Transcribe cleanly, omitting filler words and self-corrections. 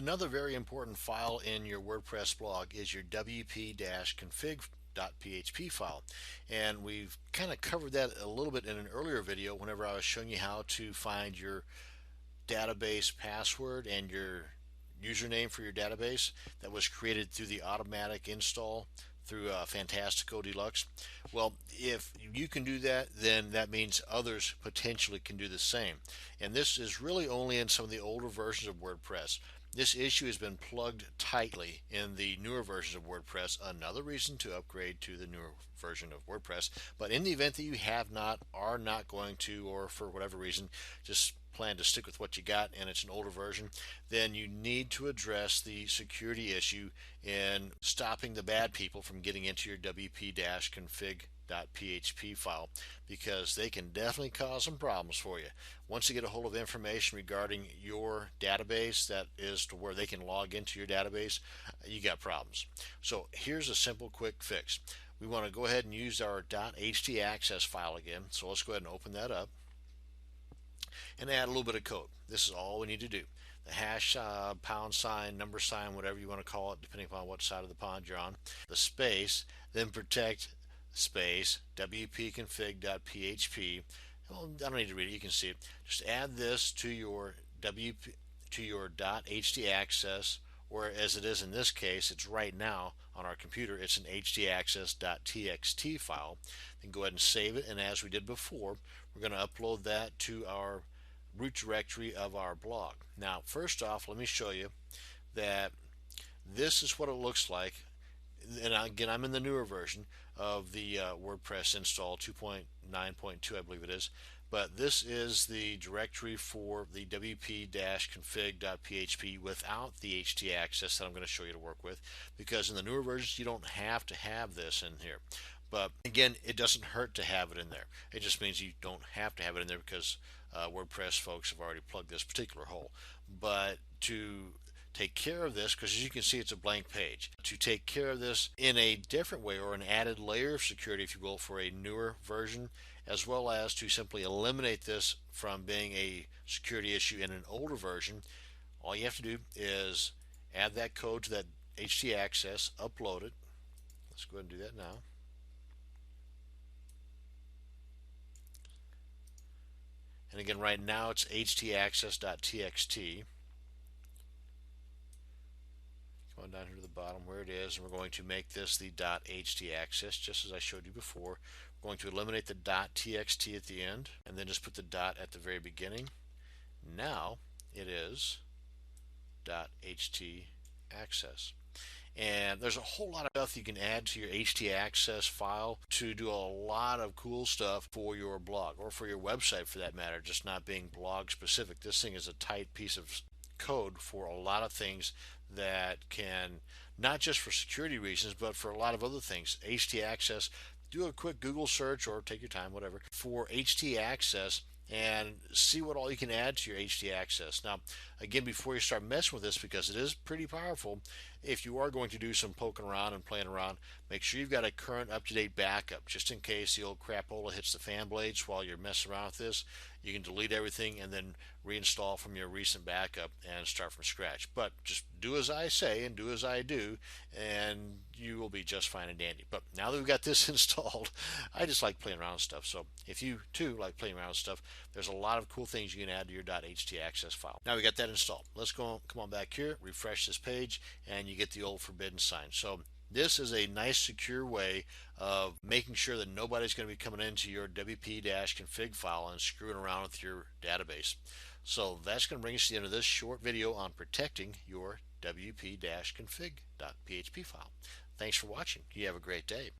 Another very important file in your WordPress blog is your wp-config.php file, and we've kind of covered that a little bit in an earlier video whenever I was showing you how to find your database password and your username for your database that was created through the automatic install through Fantastico Deluxe. Well, if you can do that, then that means others potentially can do the same. And this is really only in some of the older versions of WordPress. This issue has been plugged tightly in the newer versions of WordPress. Another reason to upgrade to the newer version of WordPress. But in the event that you have not, are not going to, or for whatever reason, just plan to stick with what you got and it's an older version, then you need to address the security issue in stopping the bad people from getting into your wp-config.php file, because they can definitely cause some problems for you. Once you get a hold of information regarding your database that is to where they can log into your database, you got problems. So here's a simple quick fix. We want to go ahead and use our .htaccess file again. So let's go ahead and open that up and add a little bit of code. This is all we need to do. The hash, pound sign, number sign, whatever you want to call it, depending upon what side of the pond you're on, the space, then protect space, wp-config.php. Well, I don't need to read it, you can see it. Just add this to your .htaccess, or as it is in this case, it's right now on our computer, it's an htaccess.txt file. Then go ahead and save it, and as we did before, we're going to upload that to our root directory of our blog. Now, first off, let me show you that this is what it looks like. And again, I'm in the newer version of the WordPress install 2.9.2, I believe it is. But this is the directory for the wp-config.php without the htaccess that I'm going to show you to work with, because in the newer versions you don't have to have this in here. But again, it doesn't hurt to have it in there. It just means you don't have to have it in there because WordPress folks have already plugged this particular hole. But to take care of this, because as you can see it's a blank page, to take care of this in a different way, or an added layer of security if you will, for a newer version, as well as to simply eliminate this from being a security issue in an older version, all you have to do is add that code to that htaccess, upload it. Let's go ahead and do that now. And again, right now it's htaccess.txt. Come on down here to the bottom where it is, and we're going to make this the .htaccess, just as I showed you before. We're going to eliminate the .txt at the end, and then just put the dot at the very beginning. Now it is .htaccess. And there's a whole lot of stuff you can add to your htaccess file to do a lot of cool stuff for your blog, or for your website for that matter, just not being blog specific. This thing is a tight piece of code for a lot of things that can, not just for security reasons, but for a lot of other things. htaccess, do a quick Google search, or take your time, whatever, for htaccess, and see what all you can add to your htaccess. Now, again, before you start messing with this, because it is pretty powerful, if you are going to do some poking around and playing around, make sure you've got a current up-to-date backup, just in case the old crapola hits the fan blades while you're messing around with this. You can delete everything and then reinstall from your recent backup and start from scratch. But just do as I say and do as I do, and you will be just fine and dandy. But now that we've got this installed, I just like playing around with stuff. So if you too like playing around with stuff, there's a lot of cool things you can add to your .htaccess file. Now we got that installed. Let's come on back here, refresh this page, and you get the old forbidden sign. So this is a nice secure way of making sure that nobody's going to be coming into your wp-config file and screwing around with your database. So that's going to bring us to the end of this short video on protecting your wp-config.php file. Thanks for watching. You have a great day.